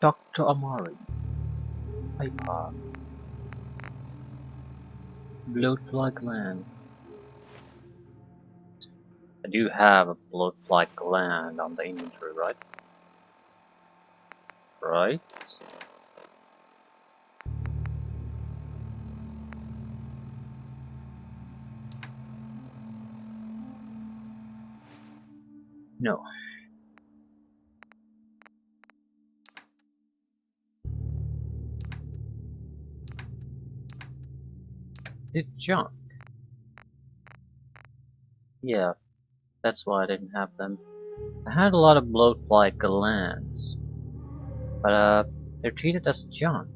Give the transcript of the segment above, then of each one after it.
Dr. Amari, Hyper, bloatfly gland. I do have a bloatfly gland on the inventory, right? Right? No. Did junk? Yeah, that's why I didn't have them. I had a lot of bloatfly glands, but they're treated as junk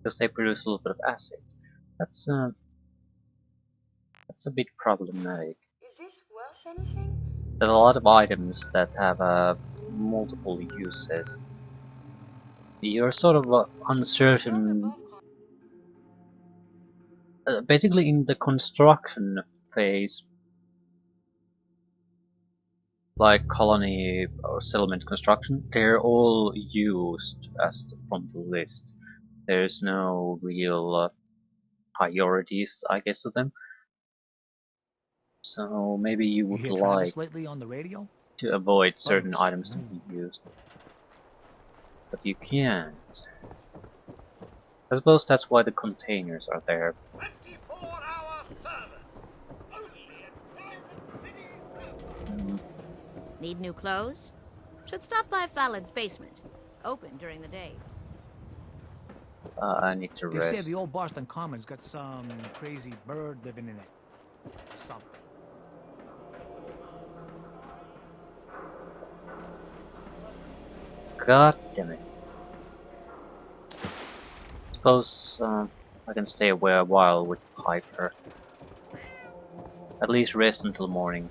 because they produce a little bit of acid. That's uh, that's a bit problematic. Is this worth anything? There are a lot of items that have multiple uses. You're sort of uncertain, basically in the construction phase, like colony or settlement construction, they're all used as from the list. There's no real priorities, I guess, to them. So maybe you You would hear like Travis lately on the radio? to avoid Love him certain items to be smooth. used, but you can't. I suppose that's why the containers are there. 24-hour service. Only at Private City Service. Mm, Need new clothes? Should stop by Fallon's basement. Open during the day. I need to They say rest. the old Boston Commons got some crazy bird living in it. Or something. God damn it. Suppose I can stay away a while with Piper. At least rest until morning.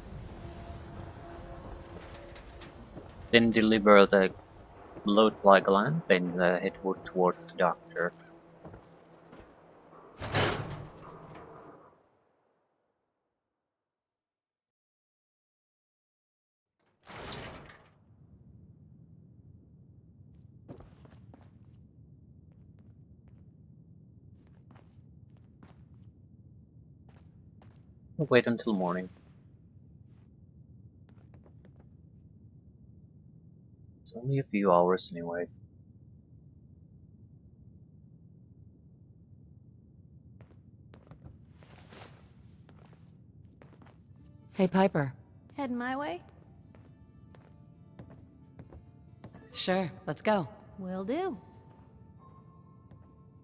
Then deliver the load fly gland, then head toward the doctor. I'll wait until morning. It's only a few hours anyway. Hey, Piper. Heading my way? Sure, let's go. Will do.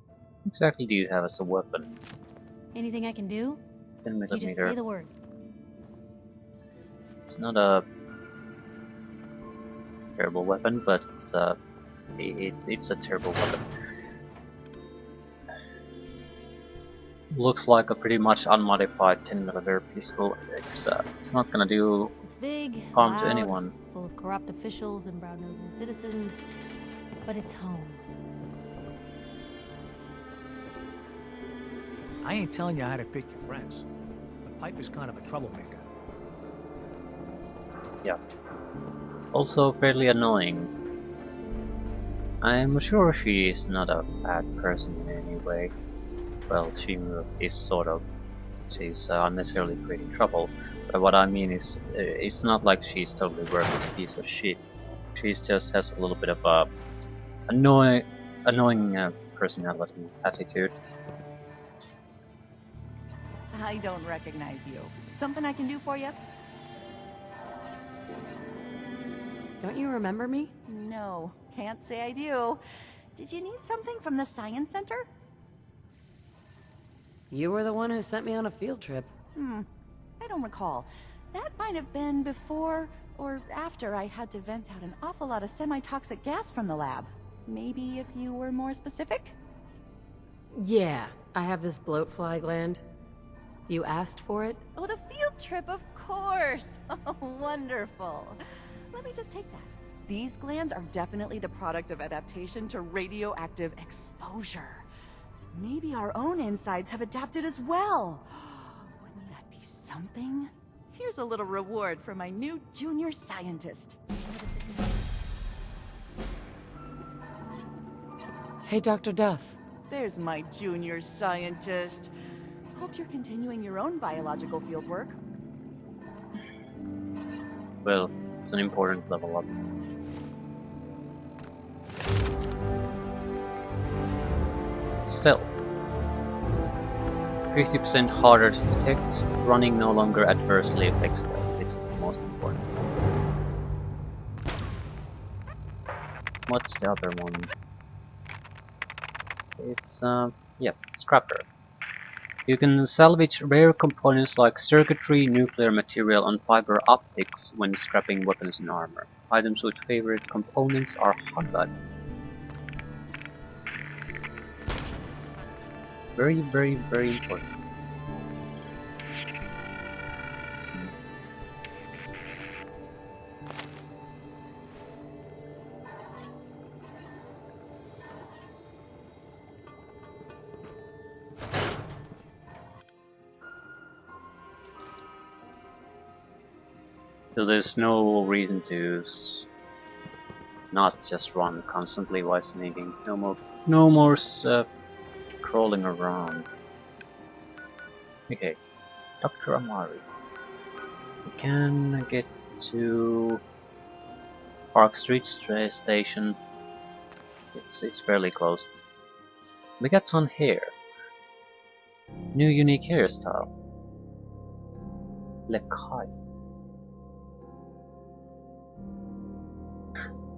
What exactly do you have as a weapon? Anything I can do? 10 You just millimeter. say the word. It's not a terrible weapon, but it's a terrible weapon. Looks like a pretty much unmodified 10mm pistol. It's not gonna do It's big, harm loud, to anyone. full of corrupt officials and brown-nosing citizens, but it's home. I ain't telling you how to pick your friends, but Piper's kind of a troublemaker. Yeah. Also fairly annoying. I'm sure she is not a bad person in any way. Well, she is sort of. She's unnecessarily creating trouble. But what I mean is, it's not like she's totally worthless piece of shit. She just has a little bit of a annoying personality, attitude. I don't recognize you. Something I can do for you? Don't you remember me? No, can't say I do. Did you need something from the Science Center? You were the one who sent me on a field trip. I don't recall. That might have been before or after I had to vent out an awful lot of semi-toxic gas from the lab. Maybe if you were more specific? Yeah, I have this bloatfly gland. You asked for it? Oh, the field trip, of course! Oh, wonderful. Let me just take that. These glands are definitely the product of adaptation to radioactive exposure. Maybe our own insides have adapted as well. Wouldn't that be something? Here's a little reward for my new junior scientist. Hey, Dr. Duff. There's my junior scientist. Hope you're continuing your own biological fieldwork. Well, it's an important level up. Stealth. 50% harder to detect, running no longer adversely affects stealth. This is the most important one. What's the other one? It's, yep, Scrapper. You can salvage rare components like circuitry, nuclear material, and fiber optics when scrapping weapons and armor. Items with favorite components are highlighted. Very, very, very important. So there's no reason to not just run constantly while sneaking. No more crawling around. Okay, Dr. Amari. We can get to Park Street Station. It's fairly close. Megaton hair. New unique hairstyle. Lekai.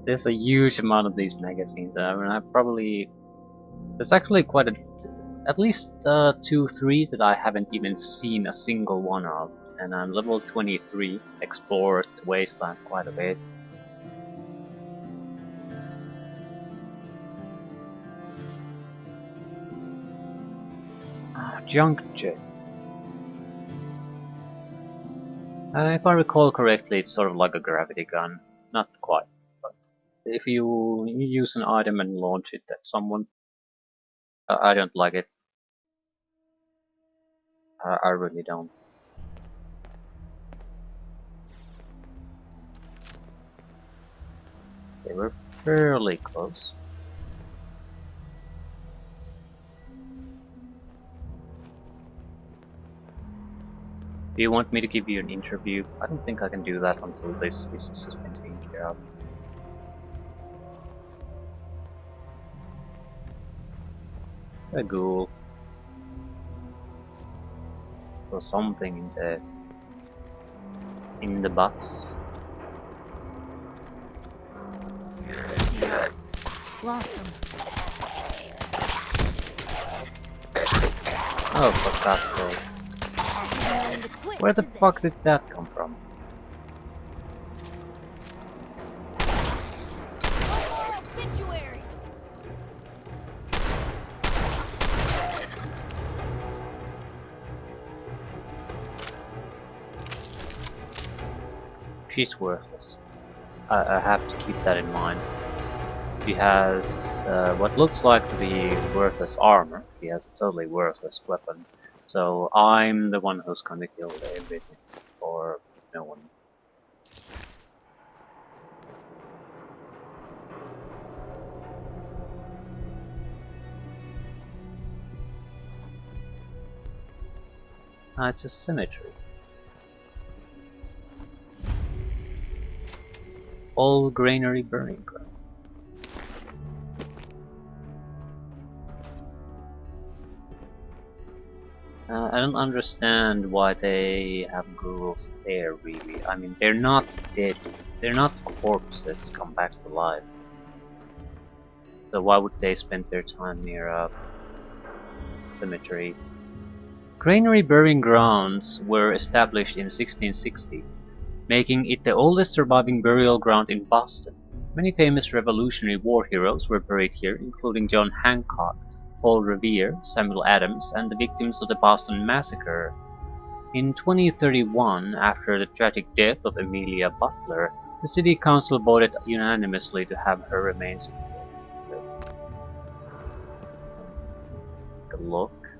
There's a huge amount of these magazines. I mean, there's actually quite at least 2-3 that I haven't even seen a single one of, and I'm level 23. Explored the wasteland quite a bit. Junk jet. If I recall correctly, it's sort of like a gravity gun. Not quite, but if you use an item and launch it at someone, I don't like it. I really don't. They were fairly close. Do you want me to give you an interview? I don't think I can do that until this business has been taken care of. A ghoul. Or something in the box. Lost him. Oh, for God's sake. Where the fuck did that come from? Obituary. She's worthless. I have to keep that in mind. She has what looks like to be worthless armor. She has a totally worthless weapon. So I'm the one who's gonna kill everything, or no one. It's a cemetery. All granary burning ground. I don't understand why they have ghouls there, really. I mean, they're not dead. They're not corpses come back to life. So why would they spend their time near a cemetery? Granary burying grounds were established in 1660, making it the oldest surviving burial ground in Boston. Many famous Revolutionary War heroes were buried here, including John Hancock, Paul Revere, Samuel Adams, and the victims of the Boston Massacre. In 2031, after the tragic death of Amelia Butler, the city council voted unanimously to have her remains preserved. Take a look.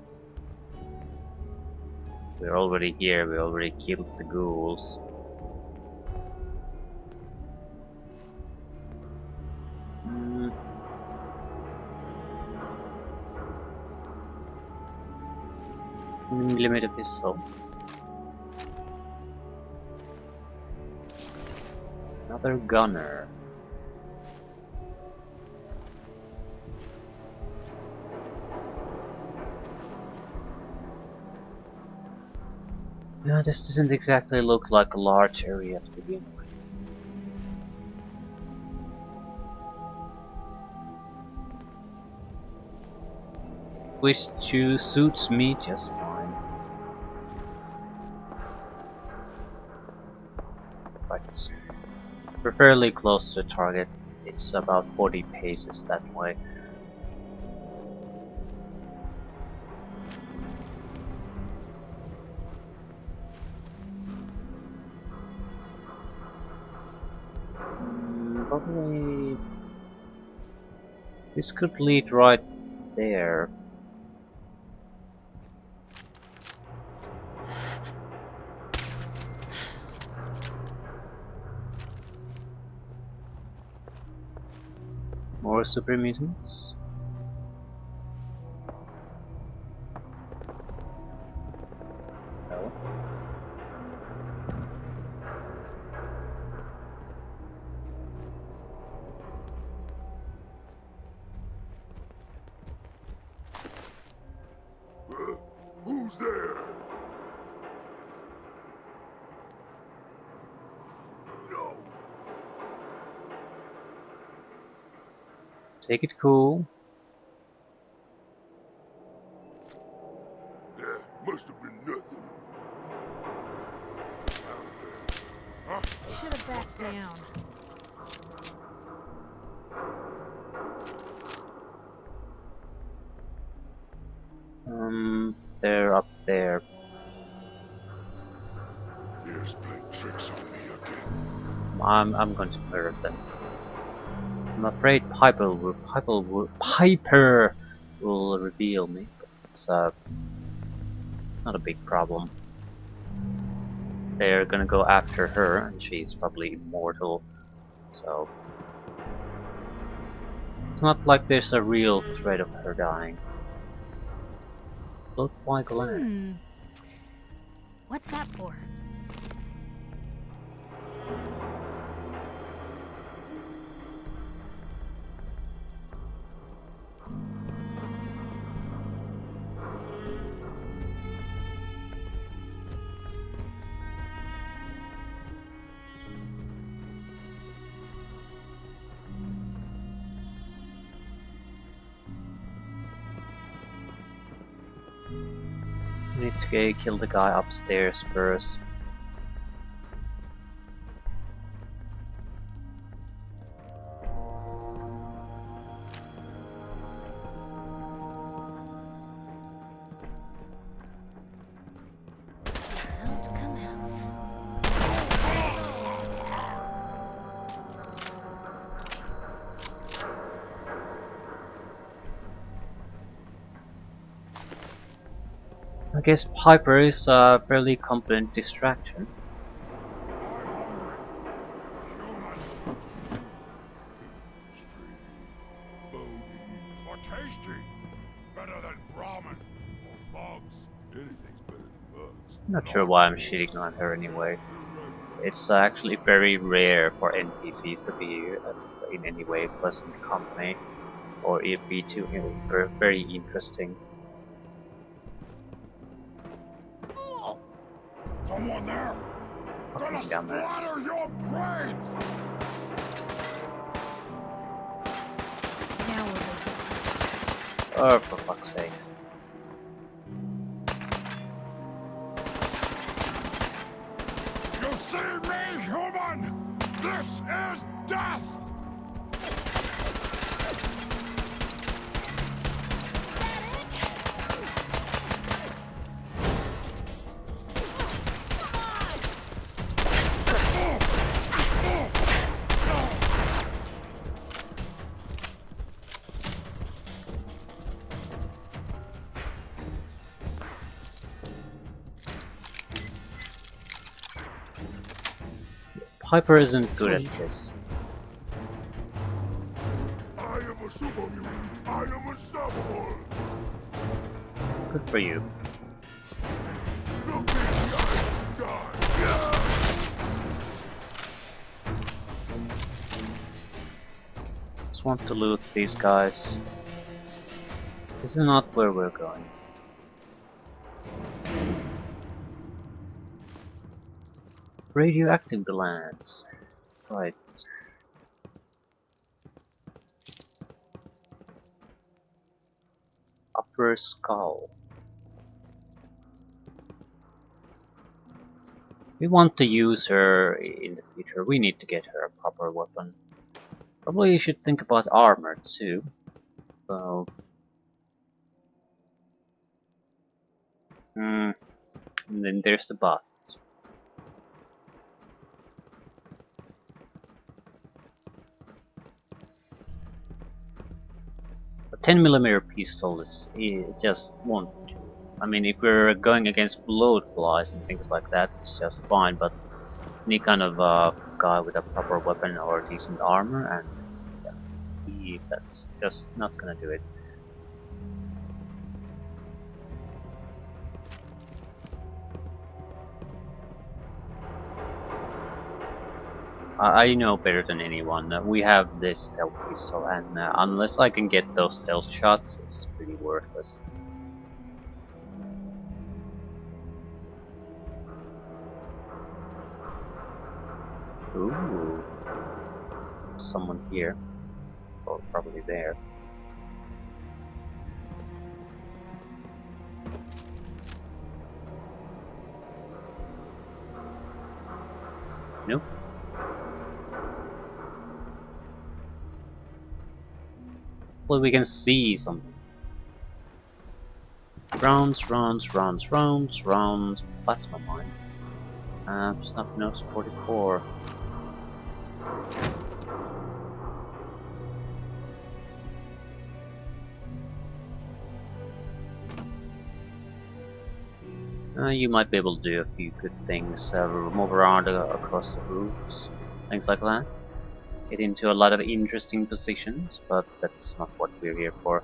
We're already here, we already killed the ghouls. millimeter pistol. Another gunner. No, this doesn't exactly look like a large area to begin with. Which suits me just fine. But we're fairly close to the target. It's about 40 paces that way. Probably this could lead right there. More super mutants? No. Who's there? No. Take it cool. There must have been nothing. Huh? Should have backed down. They're up there. There's playing tricks on me again. I'm going to murder them. I'm afraid Piper will reveal me, but it's not a big problem. They're gonna go after her, and she's probably immortal, so it's not like there's a real threat of her dying. Look like land. What's that for? Need to kill the guy upstairs first. Come out. I guess Piper is a fairly competent distraction. Or tasty. Better than Brahmin or bugs. Anything's better than bugs. Not sure why I'm shitting on her anyway. It's actually very rare for NPCs to be in any way pleasant company, or it be too very interesting. Someone there! Gonna Fucking dumbass. splatter your brains! Now we're Oh, for fuck's sakes. You see me, human? This is death! Piper isn't good at Sweet. this. I am a super mutant. I am unstoppable. Good for you. just want to loot these guys. This is not where we're going. Radioactive glands. Right. Upper skull. We want to use her in the future. We need to get her a proper weapon. Probably you should think about armor too. So, and then there's the bot. A 10mm pistol is just won't do. I mean, if we're going against blood flies and things like that, it's just fine. But any kind of guy with a proper weapon or decent armor, and yeah, that's just not gonna do it. I know better than anyone. We have this stealth pistol, and unless I can get those stealth shots, it's pretty worthless. Ooh, someone here, or probably there. Nope. Well, we can see something. Rounds, plasma mine. Snuff nose 44. You might be able to do a few good things, move around across the roofs, things like that. Get into a lot of interesting positions, but that's not what we're here for.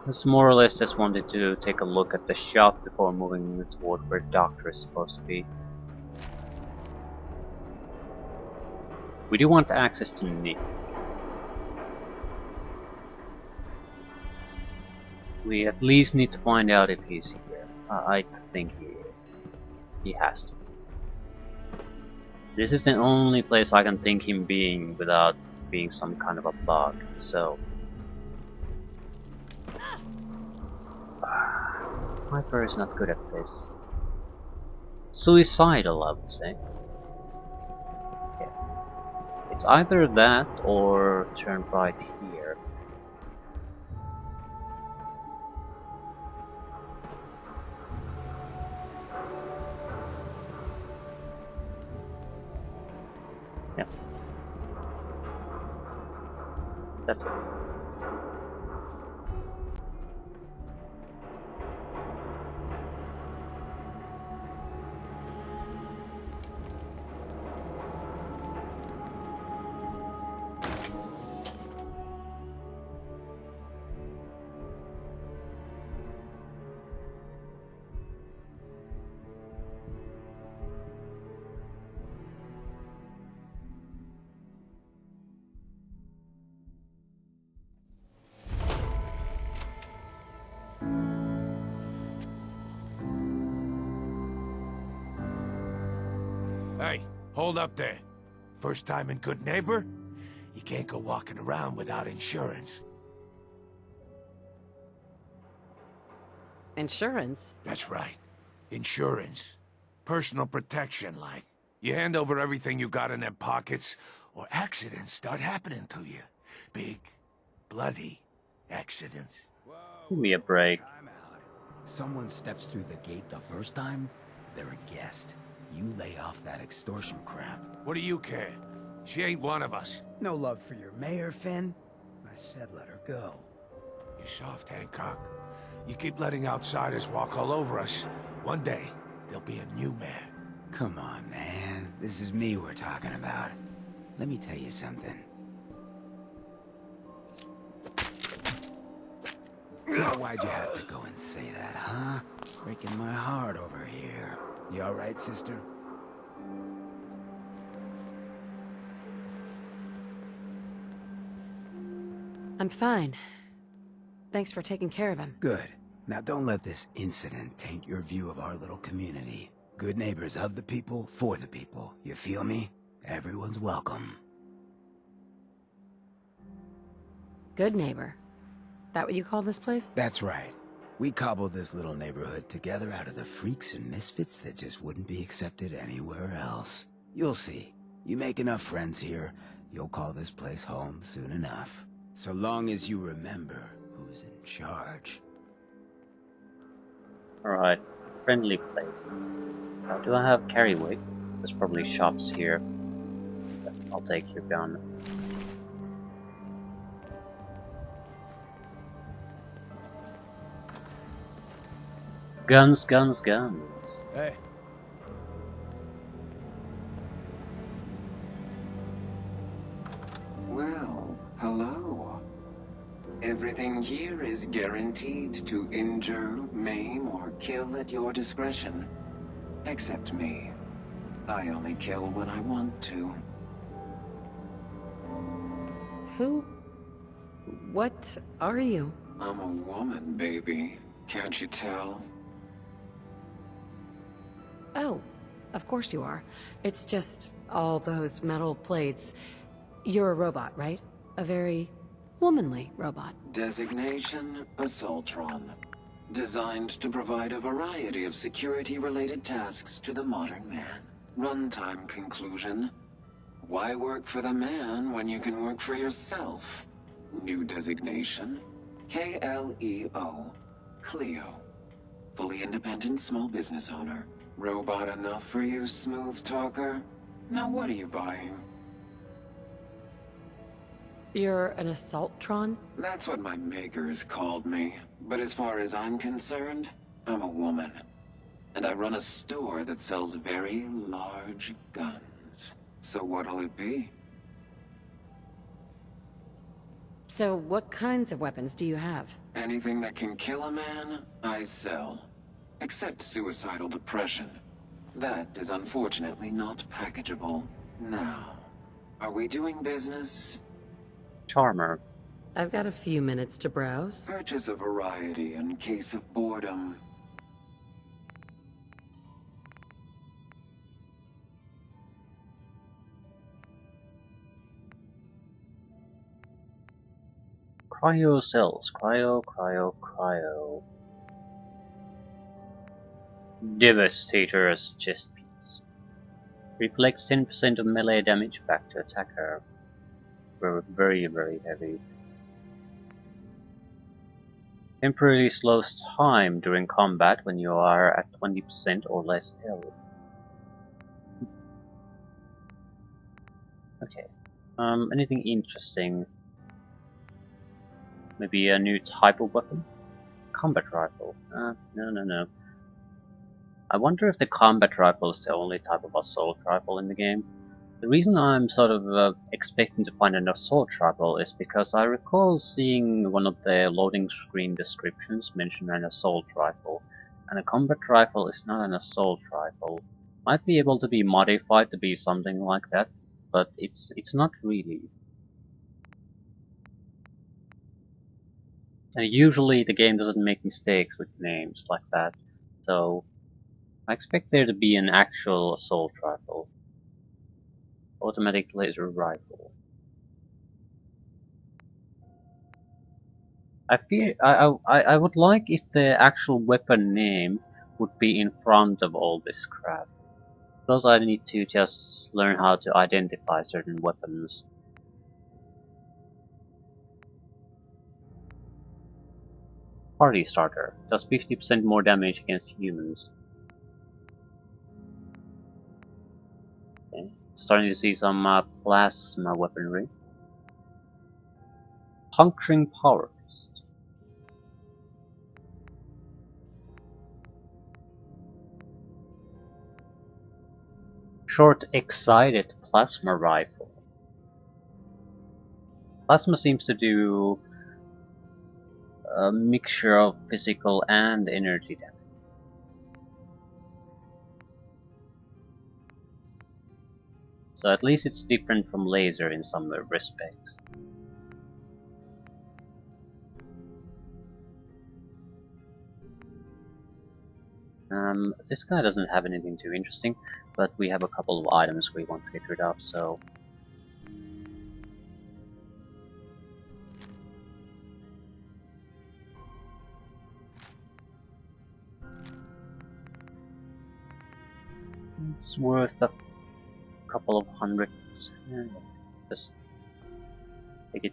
Just more or less just wanted to take a look at the shop before moving toward where the doctor is supposed to be. We do want access to Nick. We at least need to find out if he's here. I think he is. He has to. This is the only place I can think him being without being some kind of a bug, so... Hyper is not good at this. Suicidal, I would say. Yeah. It's either that or turn right here. Yeah. That's it. Hey, hold up there. First time in Good Neighbor? You can't go walking around without insurance. Insurance? That's right. Insurance. Personal protection, like. You hand over everything you got in them pockets, or accidents start happening to you. Big, bloody accidents. Give me a break. Time out. Someone steps through the gate the first time, they're a guest. You lay off that extortion crap. What do you care? She ain't one of us. No love for your mayor, Finn? I said let her go. You're soft, Hancock. You keep letting outsiders walk all over us. One day, there'll be a new mayor. Come on, man. This is me we're talking about. Let me tell you something. Now, why'd you have to go and say that, huh? Breaking my heart over here. You alright, sister? I'm fine. Thanks for taking care of him. Good. Now don't let this incident taint your view of our little community. Good neighbors of the people, for the people. You feel me? Everyone's welcome. Good neighbor. That what you call this place? That's right. We cobbled this little neighborhood together out of the freaks and misfits that just wouldn't be accepted anywhere else. You'll see. You make enough friends here, you'll call this place home soon enough. So long as you remember who's in charge. Alright, friendly place. Do I have carry weight? There's probably shops here. I'll take your gun. Guns, guns, guns. Hey, Well, hello. Everything here is guaranteed to injure, maim, or kill at your discretion. Except me. I only kill when I want to. Who? What are you? I'm a woman, baby. Can't you tell? Oh, of course you are. It's just all those metal plates. You're a robot, right? A very womanly robot. Designation, Assaultron. Designed to provide a variety of security-related tasks to the modern man. Runtime conclusion. Why work for the man when you can work for yourself? New designation. KLEO. Cleo. Fully independent small business owner. Robot enough for you, smooth talker? Now what are you buying? You're an Assaultron? That's what my makers called me. But as far as I'm concerned, I'm a woman. And I run a store that sells very large guns. So what'll it be? So what kinds of weapons do you have? Anything that can kill a man, I sell. Except suicidal depression. That is unfortunately not packageable. Now, are we doing business? Charmer. I've got a few minutes to browse. Purchase a variety in case of boredom. Cryo cells. Cryo, cryo, cryo. Devastator as chest piece. Reflects 10% of melee damage back to attacker. Very, very heavy. Temporarily slows time during combat when you are at 20% or less health. Okay. Anything interesting? Maybe a new type of weapon? Combat rifle. No. I wonder if the combat rifle is the only type of assault rifle in the game. The reason I'm sort of expecting to find an assault rifle is because I recall seeing one of the loading screen descriptions mention an assault rifle, and a combat rifle is not an assault rifle. Might be able to be modified to be something like that, but it's not really. And usually the game doesn't make mistakes with names like that, so I expect there to be an actual assault rifle. Automatic laser rifle. I would like if the actual weapon name would be in front of all this crap. Because I need to just learn how to identify certain weapons. Party starter. Does 50% more damage against humans. Okay. Starting to see some plasma weaponry. Puncturing power fist. Short excited plasma rifle. Plasma seems to do a mixture of physical and energy damage. So at least it's different from laser in some respects. This guy doesn't have anything too interesting, but we have a couple of items we want to get rid of, so... It's worth a couple of hundred. Just take it.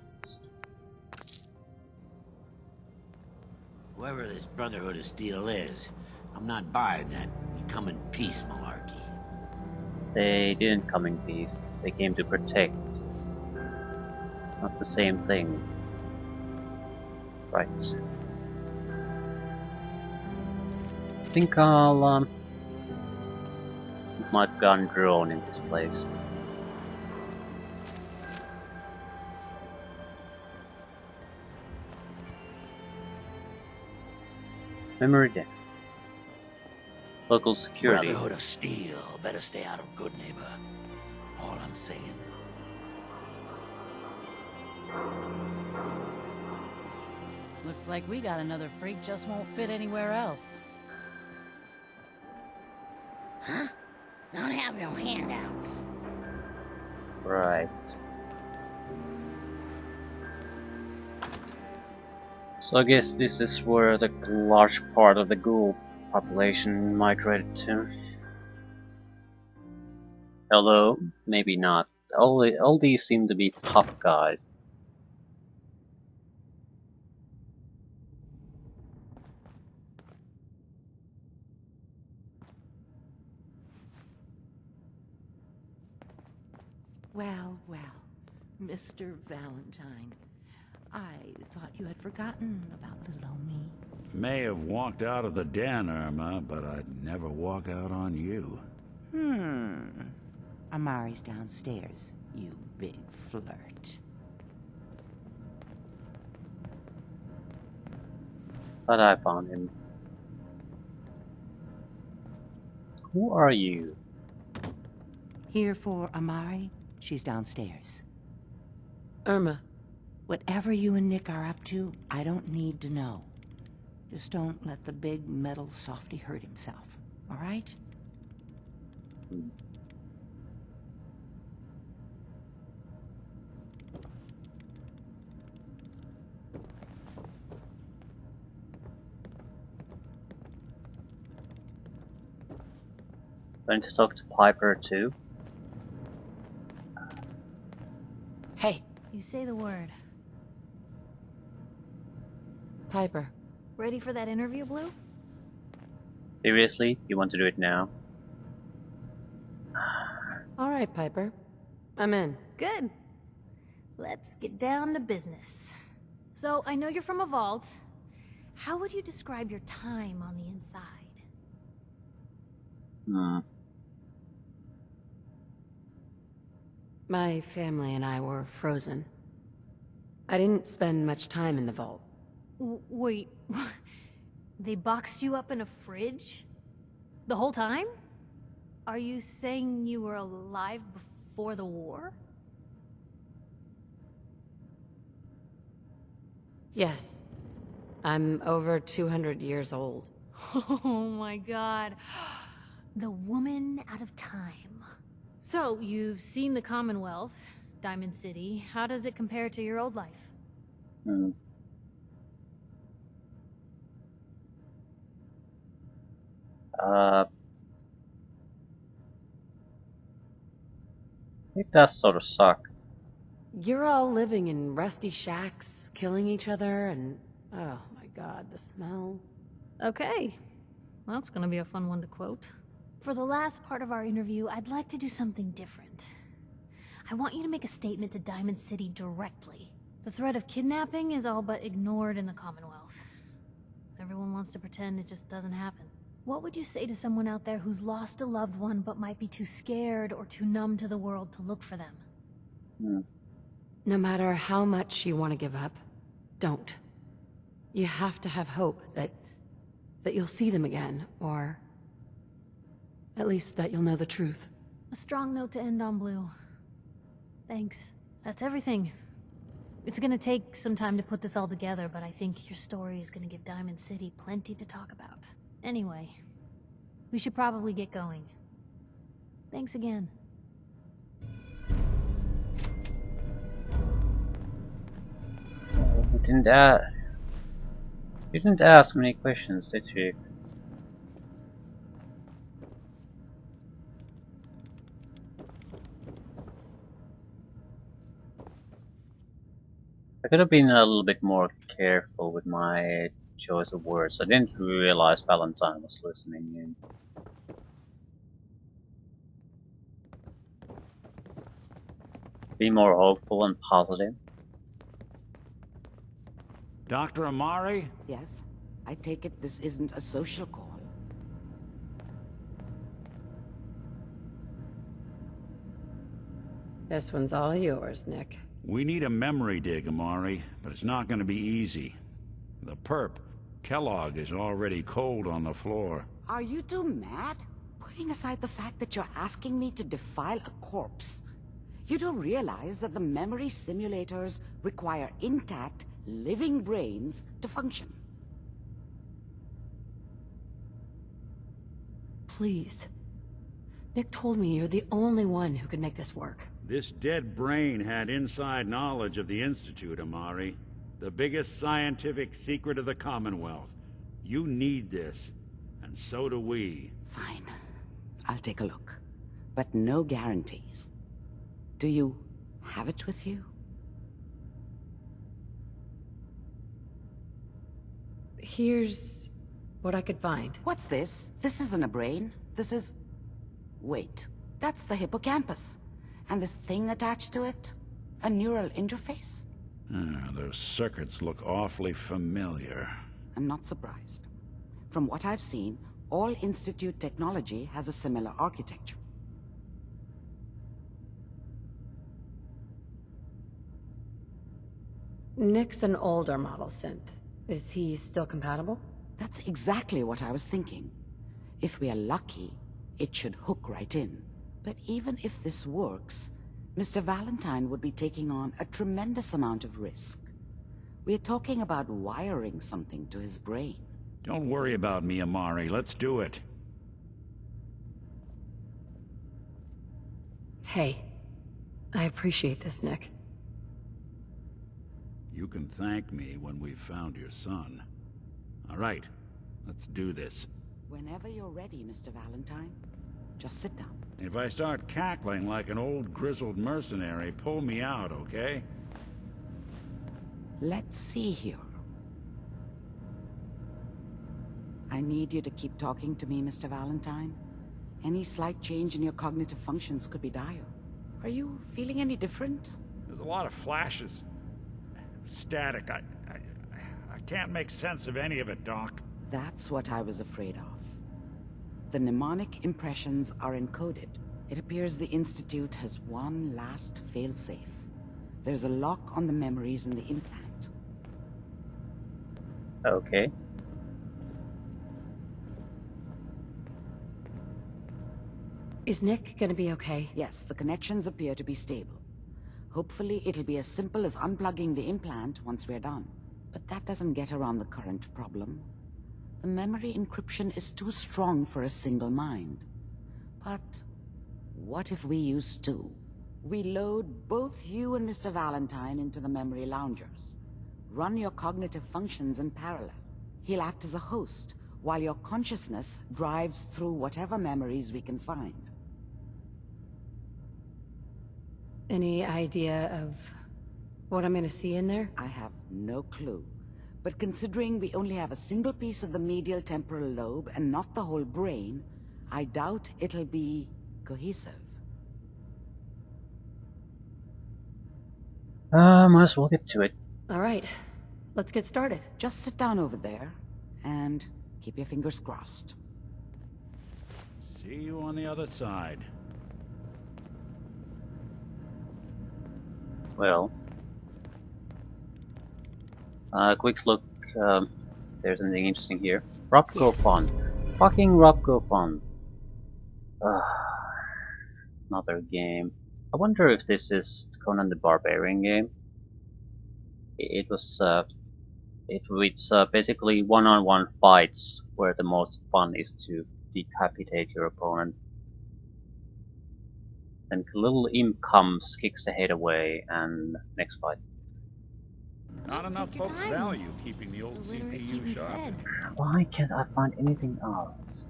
Whoever this Brotherhood of Steel is, I'm not buying that we come in peace malarkey. They didn't come in peace. They came to protect. Not the same thing. Right. I think I'll put my gun drone in this place. Memory deck. Local security. Brotherhood of Steel, better stay out of good neighbor. All I'm saying. Looks like we got another freak just won't fit anywhere else. Huh? Don't have no handouts. Right. So I guess this is where the large part of the ghoul population migrated to. Although, maybe not. All these seem to be tough guys. Well, well, Mr. Valentine. I thought you had forgotten about little old me. May have walked out of the den, Irma, but I'd never walk out on you. Amari's downstairs, you big flirt. But I found him. Who are you? Here for Amari? She's downstairs. Irma. Whatever you and Nick are up to, I don't need to know. Just don't let the big metal softy hurt himself, all right? Going to talk to Piper too? Hey, You say the word. Piper. Ready for that interview, Blue? Seriously? You want to do it now? All right, Piper. I'm in. Good. Let's get down to business. So, I know you're from a vault. How would you describe your time on the inside? My family and I were frozen. I didn't spend much time in the vault. Wait, they boxed you up in a fridge? The whole time? Are you saying you were alive before the war? Yes. I'm over 200 years old. Oh my god. The woman out of time. So, you've seen the Commonwealth, Diamond City. How does it compare to your old life? I think that sort of suck. You're all living in rusty shacks, killing each other, and... oh my god, the smell. Okay. Well, that's gonna be a fun one to quote. For the last part of our interview, I'd like to do something different. I want you to make a statement to Diamond City directly. The threat of kidnapping is all but ignored in the Commonwealth. Everyone wants to pretend it just doesn't happen. What would you say to someone out there who's lost a loved one but might be too scared or too numb to the world to look for them? No matter how much you want to give up, don't. You have to have hope that you'll see them again, or at least that you'll know the truth. A strong note to end on, Blue. Thanks. That's everything. It's gonna take some time to put this all together, but I think your story is gonna give Diamond City plenty to talk about. Anyway, We should probably get going. Thanks again. You didn't ask many questions, did you? I could have been a little bit more careful with my choice of words. I didn't realize Valentine was listening in. Be more hopeful and positive. Dr. Amari? Yes? I take it this isn't a social call. This one's all yours, Nick. We need a memory dig, Amari, but it's not going to be easy. The perp, Kellogg, is already cold on the floor. Are you two mad? Putting aside the fact that you're asking me to defile a corpse, you don't realize that the memory simulators require intact, living brains to function. Please. Nick told me you're the only one who could make this work. This dead brain had inside knowledge of the Institute, Amari. The biggest scientific secret of the Commonwealth. You need this, and so do we. Fine. I'll take a look. But no guarantees. Do you have it with you? Here's what I could find. What's this? This isn't a brain. This is... Wait. That's the hippocampus. And this thing attached to it? A neural interface? Those circuits look awfully familiar. I'm not surprised. From what I've seen, all Institute technology has a similar architecture. Nick's an older model synth. Is he still compatible? That's exactly what I was thinking. If we are lucky, it should hook right in. But even if this works, Mr. Valentine would be taking on a tremendous amount of risk. We're talking about wiring something to his brain. Don't worry about me, Amari. Let's do it. Hey, I appreciate this, Nick. You can thank me when we've found your son. All right, let's do this. Whenever you're ready, Mr. Valentine. Just sit down. If I start cackling like an old grizzled mercenary, pull me out, okay? Let's see here. I need you to keep talking to me, Mr. Valentine. Any slight change in your cognitive functions could be dire. Are you feeling any different? There's a lot of flashes. Static. I can't make sense of any of it, Doc. That's what I was afraid of. The mnemonic impressions are encoded. It appears the Institute has one last failsafe. There's a lock on the memories in the implant. Okay. Is Nick gonna be okay? Yes, the connections appear to be stable. Hopefully it'll be as simple as unplugging the implant once we're done. But that doesn't get around the current problem. The memory encryption is too strong for a single mind. But what if we use two? We load both you and Mr. Valentine into the memory loungers. Run your cognitive functions in parallel. He'll act as a host, while your consciousness drives through whatever memories we can find. Any idea of what I'm gonna see in there? I have no clue. But considering we only have a single piece of the medial temporal lobe and not the whole brain, I doubt it'll be cohesive. Might as well get to it. All right, let's get started. Just sit down over there and keep your fingers crossed. See you on the other side. Well, quick look. There's something interesting here. Robco Yes. Fund. Fucking Robco Fund. Another game. I wonder if this is Conan the Barbarian game. It's basically one-on-one fights where the most fun is to decapitate your opponent. Then little imp comes, kicks the head away, and next fight. Not enough Take your folks time. value keeping the old Illiterate keep CPU me sharp. fed. Why can't I find anything else?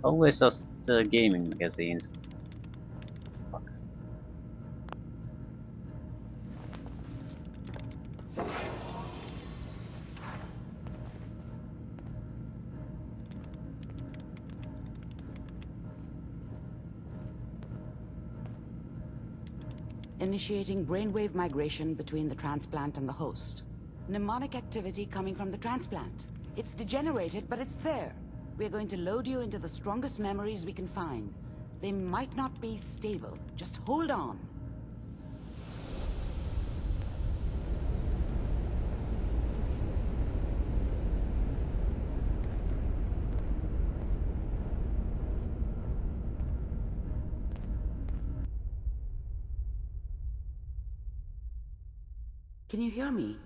Always just gaming magazines. Fuck. Initiating brainwave migration between the transplant and the host. Mnemonic activity coming from the transplant. It's degenerated, but it's there. We're going to load you into the strongest memories we can find. They might not be stable. Just hold on. Can you hear me?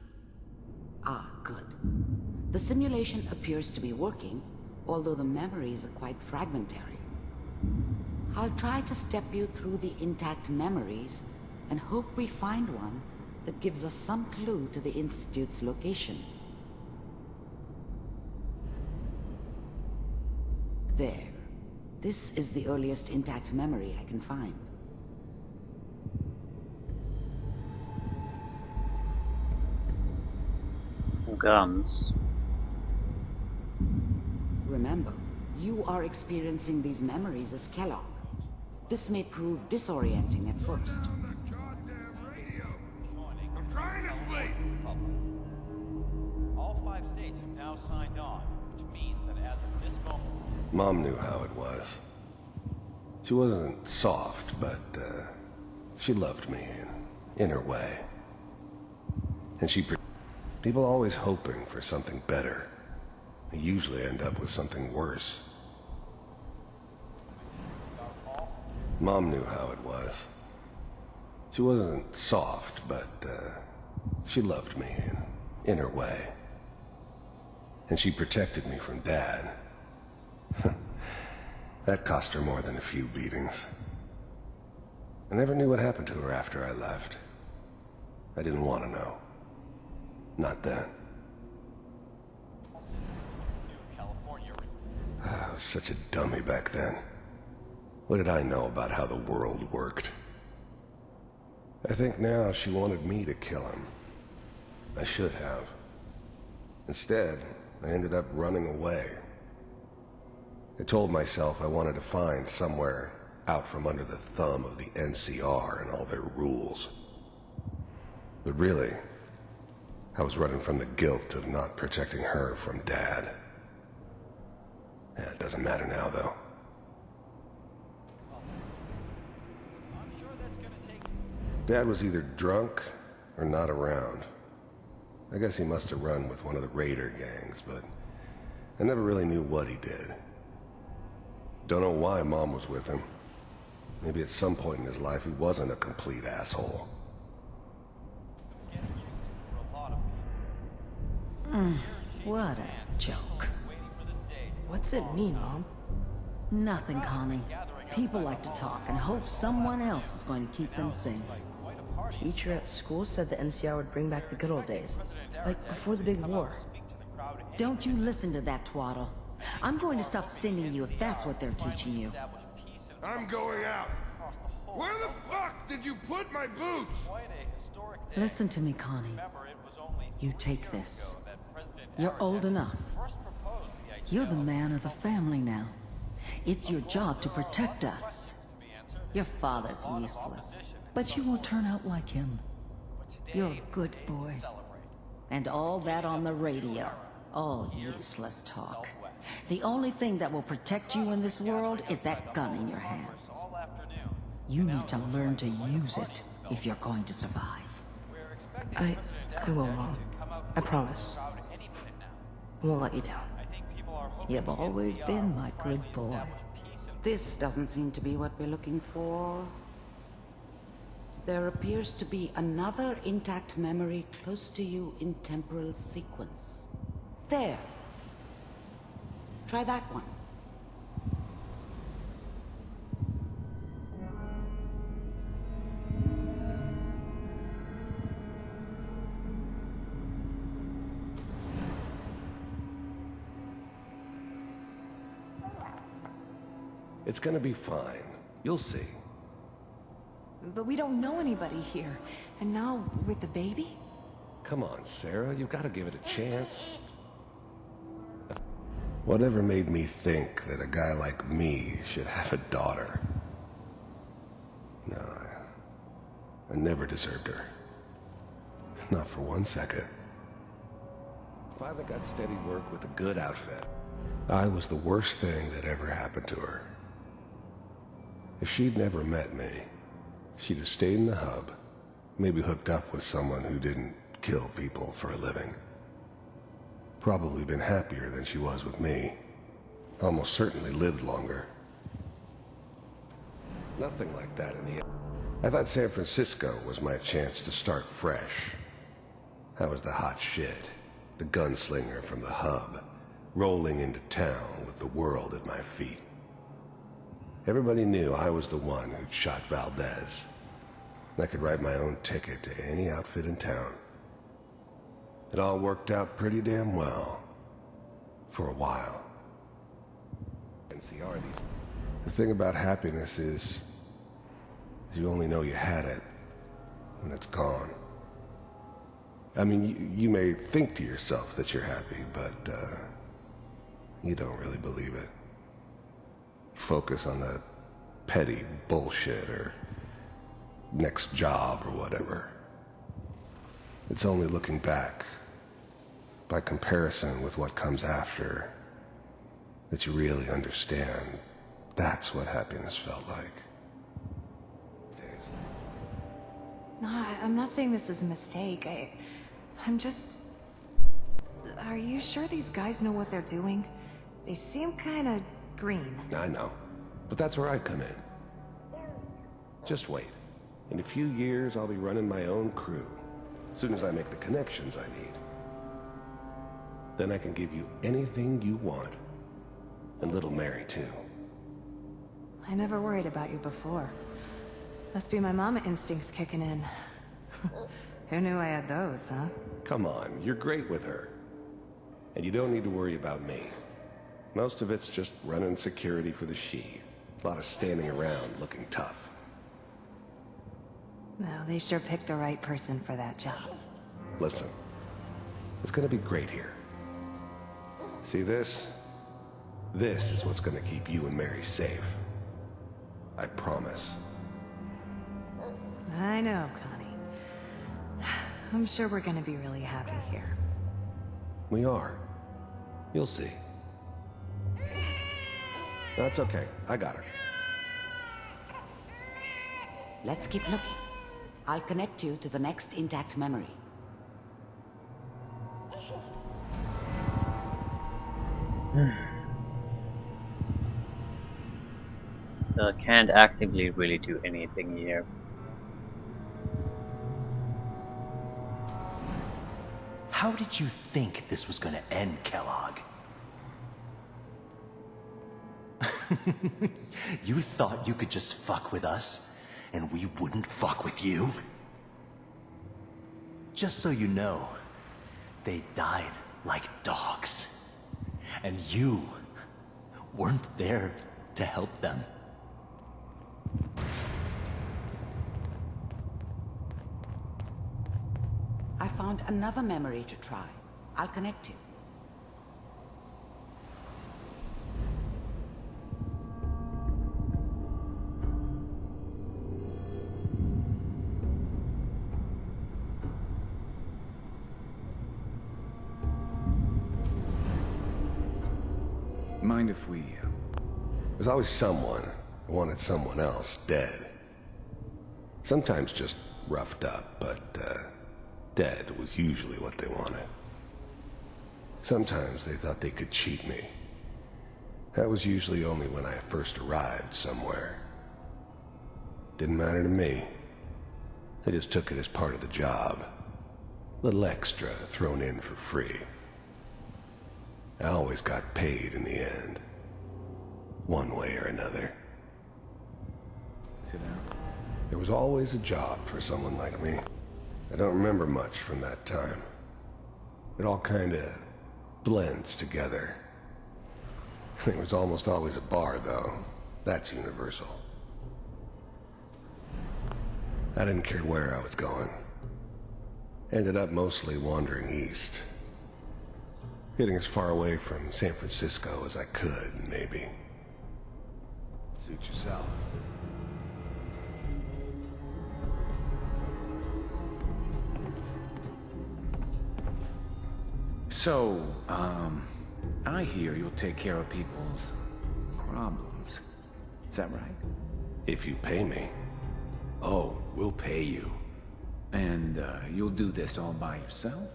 Ah, good. The simulation appears to be working, although the memories are quite fragmentary. I'll try to step you through the intact memories and hope we find one that gives us some clue to the Institute's location. There. This is the earliest intact memory I can find. Guns. Remember, you are experiencing these memories as Kellogg. This may prove disorienting at first. I'm trying to sleep! All 5 states have now signed on, which means that as of this moment... Mom knew how it was. She wasn't soft, but, she loved me in her way. And people always hoping for something better. They usually end up with something worse. Mom knew how it was. She wasn't soft, but, she loved me in her way. And she protected me from Dad. That cost her more than a few beatings. I never knew what happened to her after I left. I didn't want to know. Not then. I was such a dummy back then. What did I know about how the world worked? I think now she wanted me to kill him. I should have. Instead, I ended up running away. I told myself I wanted to find somewhere out from under the thumb of the NCR and all their rules. But really, I was running from the guilt of not protecting her from Dad. Yeah, it doesn't matter now, though. Dad was either drunk or not around. I guess he must have run with one of the raider gangs, but I never really knew what he did. Don't know why Mom was with him. Maybe at some point in his life he wasn't a complete asshole. What a joke. What's it mean, Mom? Nothing, Connie. People like to talk and hope someone else is going to keep them safe. Teacher at school said the NCR would bring back the good old days, like before the big war. Don't you listen to that twaddle. I'm going to stop sending you if that's what they're teaching you. I'm going out. Where the fuck did you put my boots? Listen to me, Connie. You take this. You're old enough. You're the man of the family now. It's your job to protect us. Your father's useless, but you won't turn out like him. You're a good boy. And all that on the radio. All useless talk. The only thing that will protect you in this world is that gun in your hands. You need to learn to use it if you're going to survive. I will, Mom. I promise. I won't let you down. You've always been my good boy. This doesn't seem to be what we're looking for. There appears to be another intact memory close to you in temporal sequence. There. Try that one. It's gonna be fine. You'll see. But we don't know anybody here. And now, with the baby? Come on, Sarah, you've got to give it a chance. Whatever made me think that a guy like me should have a daughter? No, I never deserved her. Not for 1 second. Finally got steady work with a good outfit. I was the worst thing that ever happened to her. If she'd never met me, she'd have stayed in the hub, maybe hooked up with someone who didn't kill people for a living. Probably been happier than she was with me. Almost certainly lived longer. Nothing like that in the end. I thought San Francisco was my chance to start fresh. I was the hot shit, the gunslinger from the hub, rolling into town with the world at my feet. Everybody knew I was the one who'd shot Valdez. I could write my own ticket to any outfit in town. It all worked out pretty damn well. For a while. The thing about happiness is you only know you had it when it's gone. I mean, you may think to yourself that you're happy, but you don't really believe it. Focus on the petty bullshit or next job or whatever. It's only looking back, by comparison with what comes after, that you really understand that's what happiness felt like. No, I'm not saying this was a mistake. I'm just... Are you sure these guys know what they're doing? They seem kinda green. I know, but that's where I come in. Just wait. In a few years, I'll be running my own crew. As soon as I make the connections I need. Then I can give you anything you want. And little Mary, too. I never worried about you before. Must be my mama instincts kicking in. Who knew I had those, huh? Come on, you're great with her. And you don't need to worry about me. Most of it's just running security for the she. A lot of standing around looking tough. Well, they sure picked the right person for that job. Listen, it's gonna be great here. See this? This is what's gonna keep you and Mary safe. I promise. I know, Connie. I'm sure we're gonna be really happy here. We are. You'll see. That's okay. I got her. Let's keep looking. I'll connect you to the next intact memory. Can't actively really do anything here. How did you think this was gonna end, Kellogg? You thought you could just fuck with us, and we wouldn't fuck with you? Just so you know, they died like dogs. And you weren't there to help them. I found another memory to try. I'll connect you. Mind if we... There's always someone who wanted someone else dead. Sometimes just roughed up, but dead was usually what they wanted. Sometimes they thought they could cheat me. That was usually only when I first arrived somewhere. Didn't matter to me. I just took it as part of the job. Little extra thrown in for free. I always got paid in the end. One way or another. Sit down. There was always a job for someone like me. I don't remember much from that time. It all kinda blends together. There was almost always a bar, though. That's universal. I didn't care where I was going. Ended up mostly wandering east. Getting as far away from San Francisco as I could, maybe. Suit yourself. So, I hear you'll take care of people's problems. Is that right? If you pay me. Oh, we'll pay you. And, you'll do this all by yourself?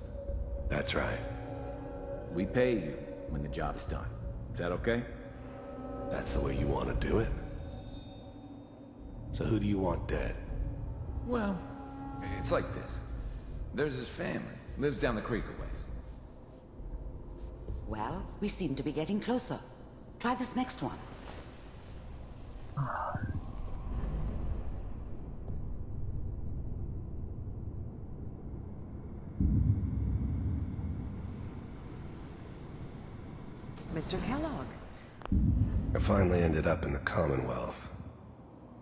That's right. We pay you when the job's done. Is that okay? That's the way you want to do it? So who do you want dead? Well, it's like this. There's his family. Lives down the creek a ways. Well, we seem to be getting closer. Try this next one. Mr. Kellogg. I finally ended up in the Commonwealth.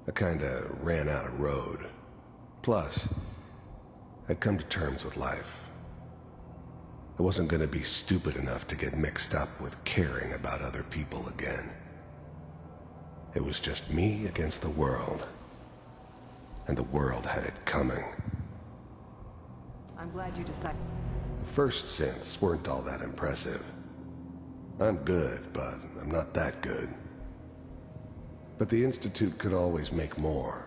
I kinda ran out of road. Plus, I'd come to terms with life. I wasn't gonna be stupid enough to get mixed up with caring about other people again. It was just me against the world. And the world had it coming. I'm glad you decided. The first synths weren't all that impressive. I'm good, but I'm not that good. But the Institute could always make more,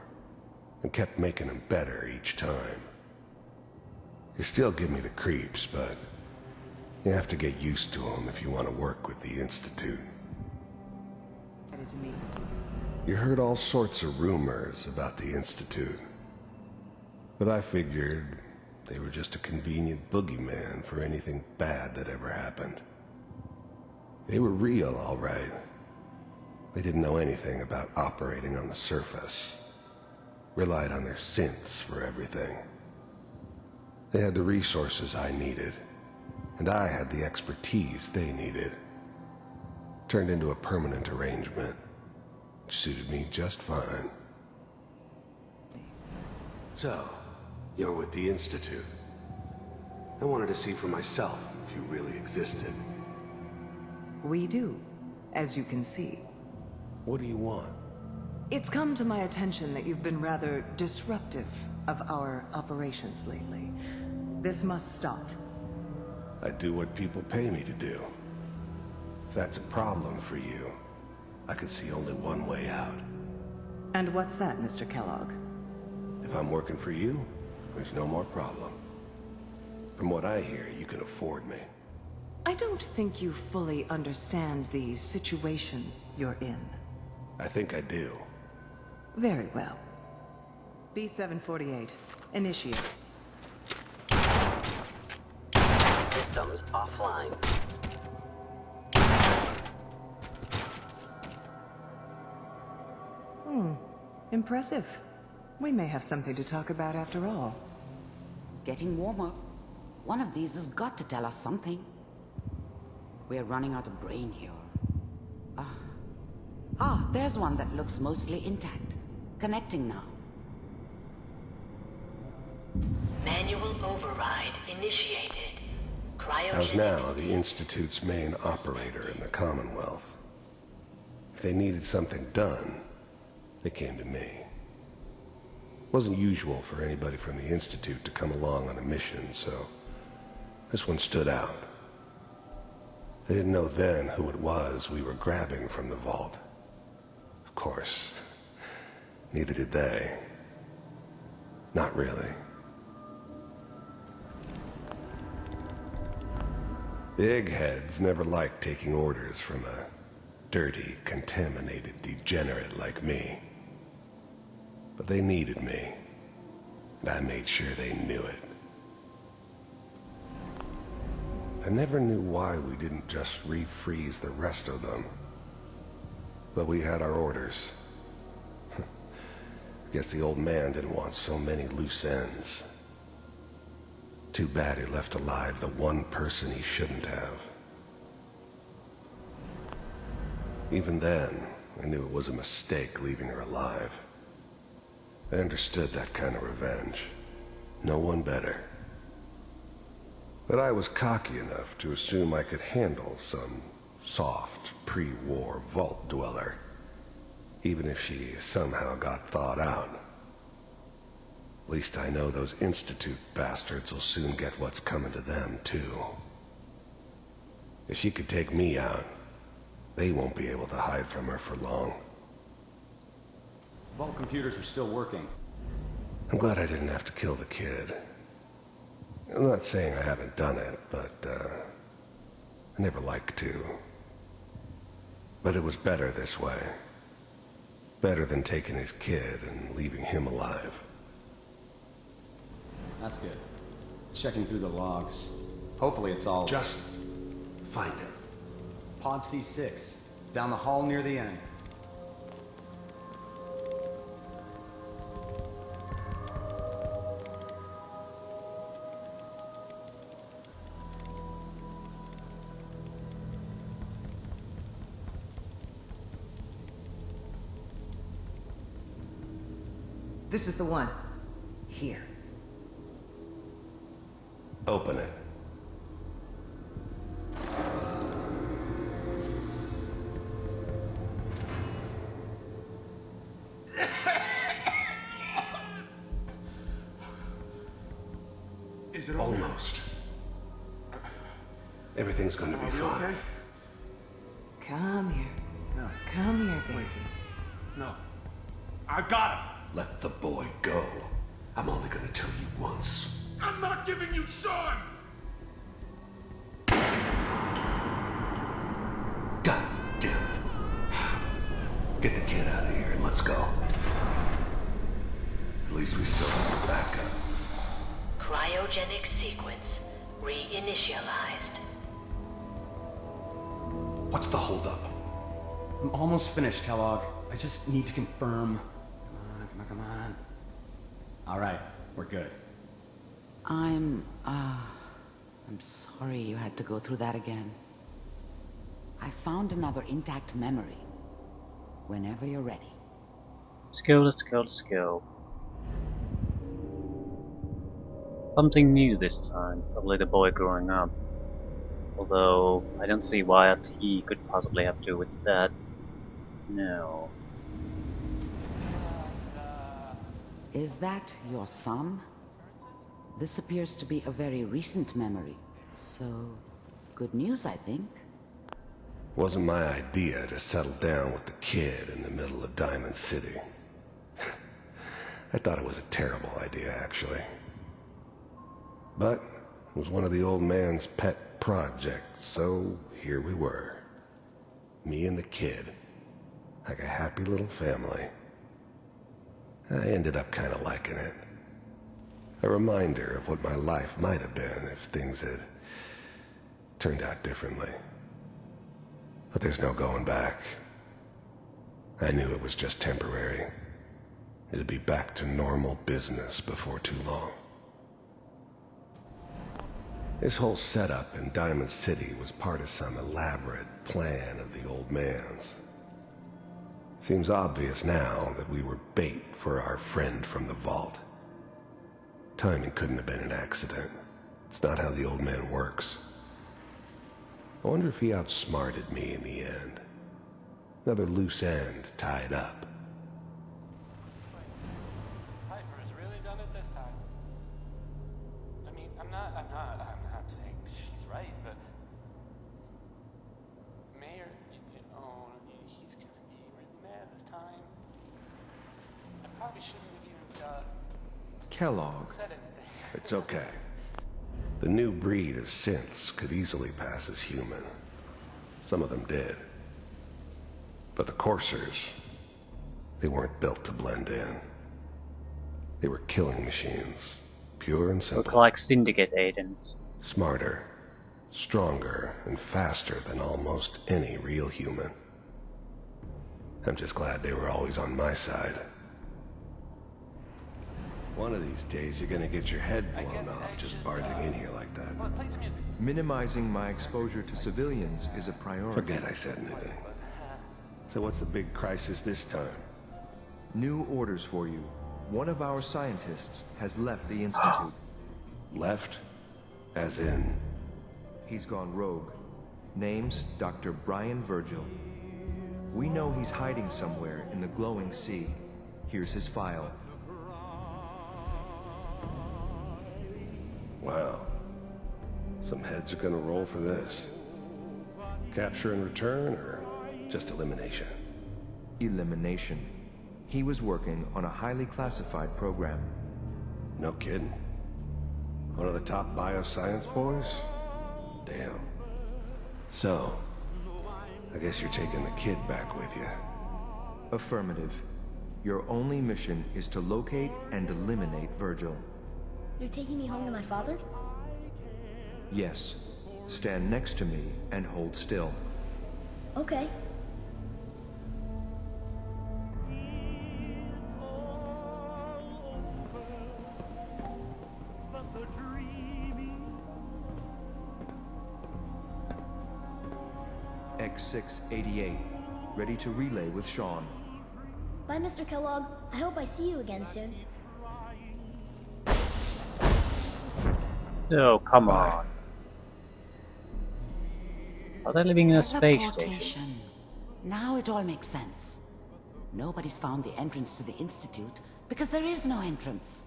and kept making them better each time. They still give me the creeps, but you have to get used to them if you want to work with the Institute. To meet with you. You heard all sorts of rumors about the Institute, but I figured they were just a convenient boogeyman for anything bad that ever happened. They were real, all right. They didn't know anything about operating on the surface. Relied on their synths for everything. They had the resources I needed, and I had the expertise they needed. Turned into a permanent arrangement, which suited me just fine. So, you're with the Institute. I wanted to see for myself if you really existed. We do, as you can see. What do you want? It's come to my attention that you've been rather disruptive of our operations lately. This must stop. I do what people pay me to do. If that's a problem for you, I could see only one way out. And what's that, Mr. Kellogg? If I'm working for you, there's no more problem. From what I hear, you can afford me. I don't think you fully understand the situation you're in. I think I do. Very well. B-748, initiate. Systems offline. Impressive. We may have something to talk about after all. Getting warmer. One of these has got to tell us something. We're running out of brain here. There's one that looks mostly intact. Connecting now. Manual override initiated. How's now the Institute's main operator in the Commonwealth? If they needed something done, they came to me. Wasn't usual for anybody from the Institute to come along on a mission, so this one stood out. They didn't know then who it was we were grabbing from the vault. Of course, neither did they. Not really. The eggheads never liked taking orders from a dirty, contaminated degenerate like me. But they needed me, and I made sure they knew it. I never knew why we didn't just refreeze the rest of them. But we had our orders. Guess the old man didn't want so many loose ends. Too bad he left alive the one person he shouldn't have. Even then, I knew it was a mistake leaving her alive. I understood that kind of revenge. No one better. But I was cocky enough to assume I could handle some soft, pre-war vault dweller, even if she somehow got thawed out. At least I know those Institute bastards will soon get what's coming to them, too. If she could take me out, they won't be able to hide from her for long. Vault computers are still working. I'm glad I didn't have to kill the kid. I'm not saying I haven't done it, but, I never liked to. But it was better this way. Better than taking his kid and leaving him alive. That's good. Checking through the logs. Hopefully it's all... Just find it. Pod C6. Down the hall near the end. This is the one. Here. Open it. Is it almost? Everything's gonna be fine. Okay? Come here. No. Come here, baby. No. I got him! Let the boy go. I'm only gonna tell you once. I'm not giving you Sean! God damn it. Get the kid out of here and let's go. At least we still have a backup. Cryogenic sequence reinitialized. What's the holdup? I'm almost finished, Kellogg. I just need to confirm. Come on. All right, we're good. I'm sorry you had to go through that again. I found another intact memory. Whenever you're ready. Skill. Something new this time, probably the boy growing up. Although, I don't see why he could possibly have to do with that. No. Is that your son? This appears to be a very recent memory. So, good news, I think. Wasn't my idea to settle down with the kid in the middle of Diamond City. I thought it was a terrible idea, actually. But it was one of the old man's pet projects, so here we were. Me and the kid. Like a happy little family. I ended up kind of liking it. A reminder of what my life might have been if things had turned out differently. But there's no going back. I knew it was just temporary. It'd be back to normal business before too long. This whole setup in Diamond City was part of some elaborate plan of the old man's. Seems obvious now that we were bait for our friend from the vault. Timing couldn't have been an accident. It's not how the old man works. I wonder if he outsmarted me in the end. Another loose end tied up. Piper has really done it this time. I mean, I'm not saying she's right, but Mayor, he's gonna be really mad this time. I probably shouldn't have even Kellogg. said anything. It's okay. The new breed of synths could easily pass as human. Some of them did. But the coursers, they weren't built to blend in. They were killing machines, pure and simple. Look like Syndicate agents. Smarter, stronger, and faster than almost any real human. I'm just glad they were always on my side. One of these days, you're gonna get your head blown off just barging in here like that. Minimizing my exposure to civilians is a priority. Forget I said anything. So what's the big crisis this time? New orders for you. One of our scientists has left the Institute. Left? As in? He's gone rogue. Name's Dr. Brian Virgil. We know he's hiding somewhere in the glowing sea. Here's his file. Wow. Some heads are gonna roll for this. Capture and return, or just elimination? Elimination. He was working on a highly classified program. No kidding. One of the top bioscience boys? Damn. So, I guess you're taking the kid back with you. Affirmative. Your only mission is to locate and eliminate Virgil. You're taking me home to my father? Yes. Stand next to me and hold still. Okay. X688. Ready to relay with Sean. Bye, Mr. Kellogg. I hope I see you again soon. Oh, come on. Are they living in a space station? Teleportation. Now it all makes sense. Nobody's found the entrance to the Institute because there is no entrance.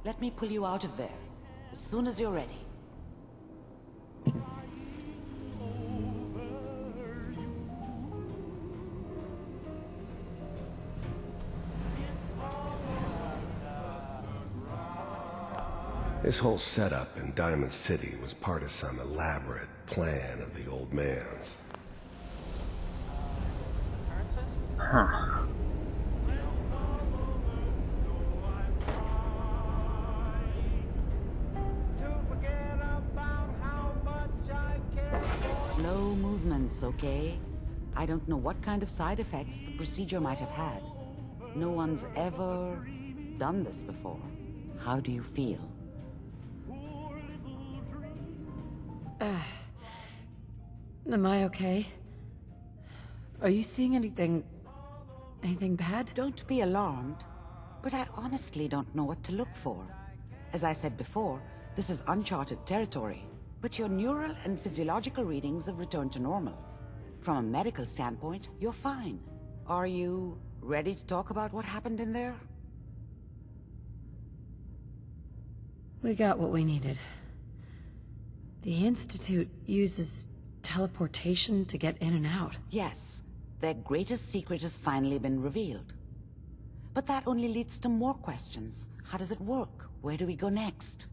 Let me pull you out of there as soon as you're ready. This whole setup in Diamond City was part of some elaborate plan of the old man's. Huh. Slow movements, okay? I don't know what kind of side effects the procedure might have had. No one's ever done this before. How do you feel? Am I okay? Are you seeing anything bad? Don't be alarmed, but I honestly don't know what to look for. As I said before, this is uncharted territory, but your neural and physiological readings have returned to normal. From a medical standpoint, you're fine. Are you ready to talk about what happened in there? We got what we needed. The Institute uses teleportation to get in and out. Yes, their greatest secret has finally been revealed. But that only leads to more questions. How does it work? Where do we go next?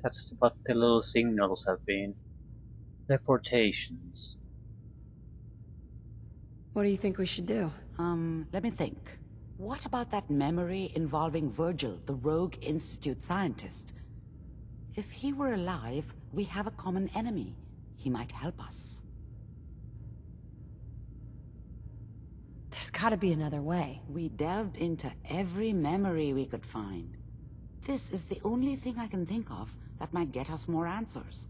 That's what the little signals have been. Teleportations. What do you think we should do? Let me think. What about that memory involving Virgil, the rogue Institute scientist? If he were alive, we have a common enemy. He might help us. There's gotta be another way. We delved into every memory we could find. This is the only thing I can think of that might get us more answers.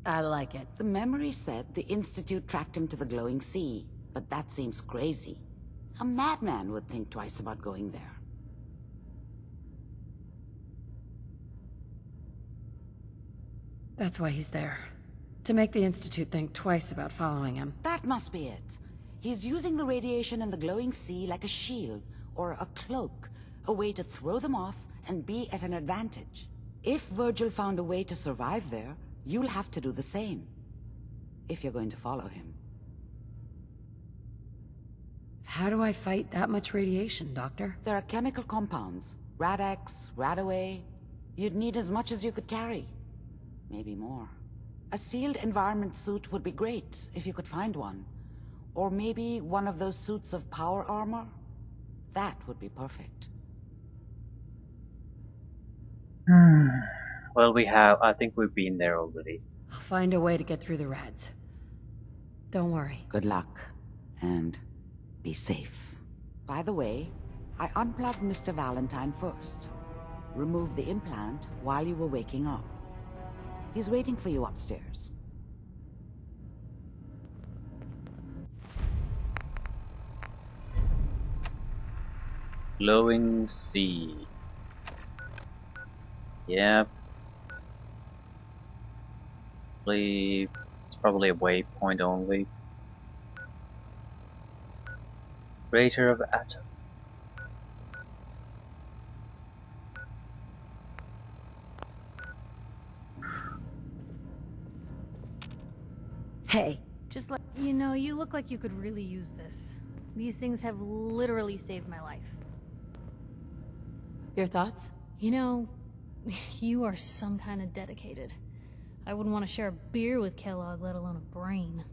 I like it. The memory said the Institute tracked him to the glowing sea, but that seems crazy. A madman would think twice about going there. That's why he's there. To make the Institute think twice about following him. That must be it. He's using the radiation in the glowing sea like a shield, or a cloak, a way to throw them off and be at an advantage. If Virgil found a way to survive there, you'll have to do the same. If you're going to follow him. How do I fight that much radiation, Doctor? There are chemical compounds. Rad-X, Radaway. You'd need as much as you could carry. Maybe more. A sealed environment suit would be great, if you could find one. Or maybe one of those suits of power armor? That would be perfect. Well, I think we've been there already. I'll find a way to get through the rads. Don't worry. Good luck. And be safe. By the way, I unplugged Mr. Valentine first. Removed the implant while you were waking up. He's waiting for you upstairs. Glowing sea. Yeah. It's probably a waypoint only. Crater of Atom. Hey. Just like, you know, you look like you could really use this. These things have literally saved my life. Your thoughts? You know, you are some kind of dedicated. I wouldn't want to share a beer with Kellogg, let alone a brain.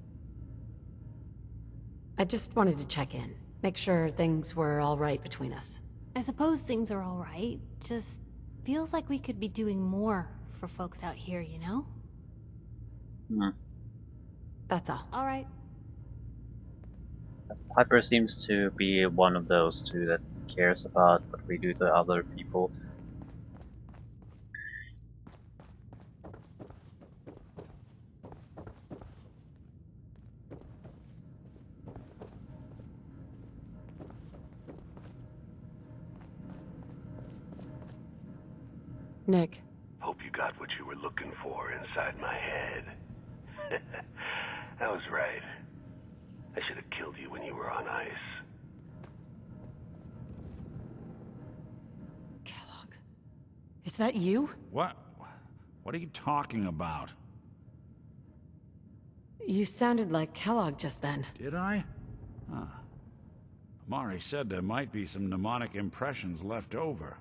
I just wanted to check in. Make sure things were all right between us. I suppose things are all right. Just feels like we could be doing more for folks out here, you know? That's all. All right. Piper seems to be one of those two that cares about what we do to other people. Nick. Hope you got what you were looking for inside my head. I was right. I should have killed you when you were on ice. Kellogg. Is that you? What? What are you talking about? You sounded like Kellogg just then. Did I? Huh. Amari said there might be some mnemonic impressions left over.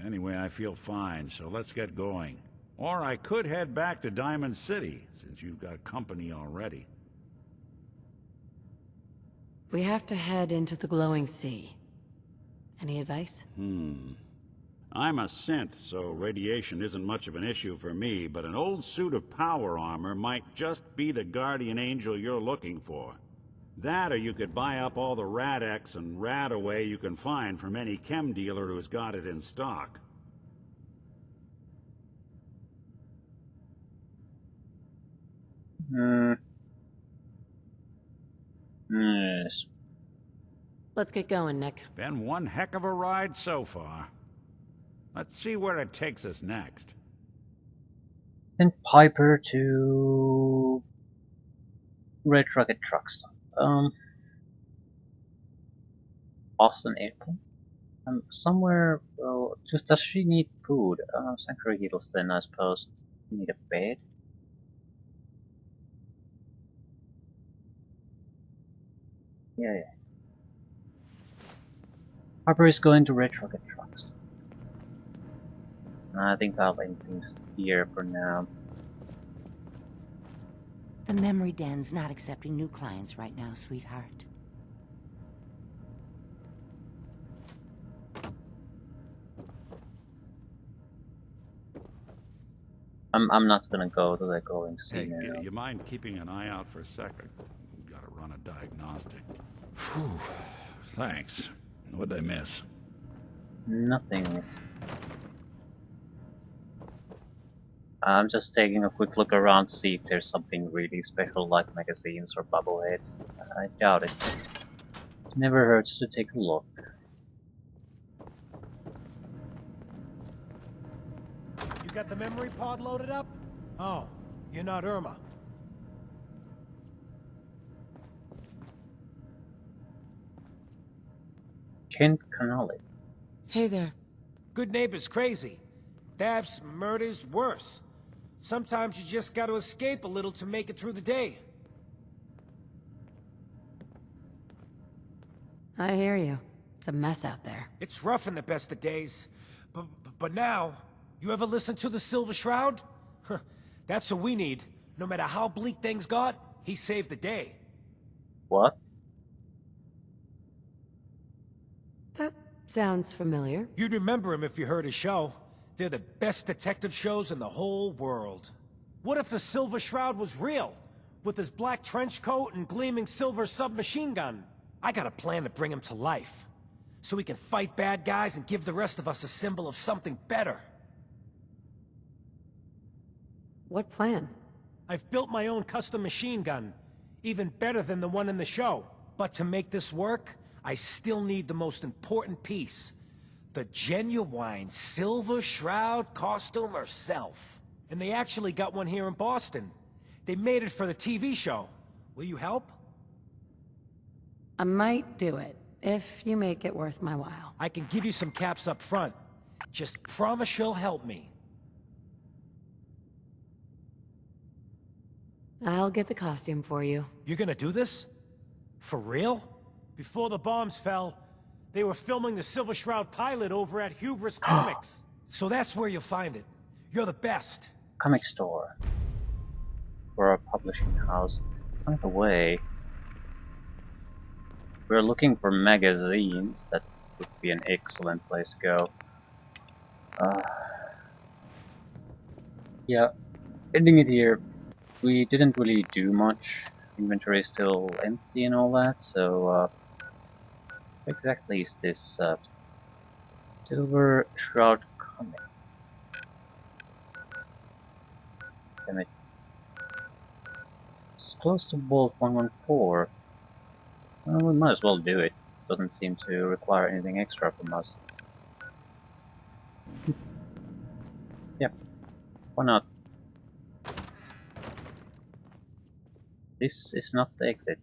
Anyway, I feel fine, so let's get going. Or I could head back to Diamond City, since you've got company already. We have to head into the glowing sea. Any advice? I'm a synth, so radiation isn't much of an issue for me, but an old suit of power armor might just be the guardian angel you're looking for. That, or you could buy up all the Rad-X and Rad-Away you can find from any chem dealer who's got it in stock. Yes. Let's get going, Nick. Been one heck of a ride so far. Let's see where it takes us next. Send Piper to Red Rocket Truck Stop. Boston Airport. Somewhere. Well, does she need food? Sanctuary Heals then, I suppose. Need a bed. Yeah. Harper is going to Red Rocket Trucks. I think I'll end things here for now. The memory den's not accepting new clients right now, sweetheart. I'm not gonna go to the glowing sea Hey, now. you mind keeping an eye out for a second? Gotta run a diagnostic. Phew. Thanks. What'd I miss? Nothing. I'm just taking a quick look around to see if there's something really special like magazines or bubbleheads. I doubt it. It never hurts to take a look. You got the memory pod loaded up? Oh, you're not Irma. Ken Connolly. Hey there. Good neighbors crazy. Thefts, murders, worse. Sometimes you just gotta escape a little to make it through the day. I hear you. It's a mess out there. It's rough in the best of days. But now, you ever listen to the Silver Shroud? That's what we need. No matter how bleak things got, he saved the day. What? That sounds familiar. You'd remember him if you heard his show. They're the best detective shows in the whole world. What if the Silver Shroud was real? With his black trench coat and gleaming silver submachine gun? I got a plan to bring him to life. So he can fight bad guys and give the rest of us a symbol of something better. What plan? I've built my own custom machine gun. Even better than the one in the show. But to make this work, I still need the most important piece. The genuine Silver Shroud costume herself. And they actually got one here in Boston. They made it for the TV show. Will you help? I might do it, if you make it worth my while. I can give you some caps up front. Just promise you'll help me. I'll get the costume for you. You're gonna do this? For real? Before the bombs fell, they were filming the Silver Shroud pilot over at Hubris Comics. So that's where you'll find it. You're the best. Comic store. For a publishing house. By the way, we're looking for magazines. That would be an excellent place to go. Yeah, ending it here. We didn't really do much. Inventory is still empty and all that, so what exactly is this Silver Shroud comic? Damn it. It's close to Vault 114. Well, we might as well do it. Doesn't seem to require anything extra from us. Yep. Why not? This is not the exit.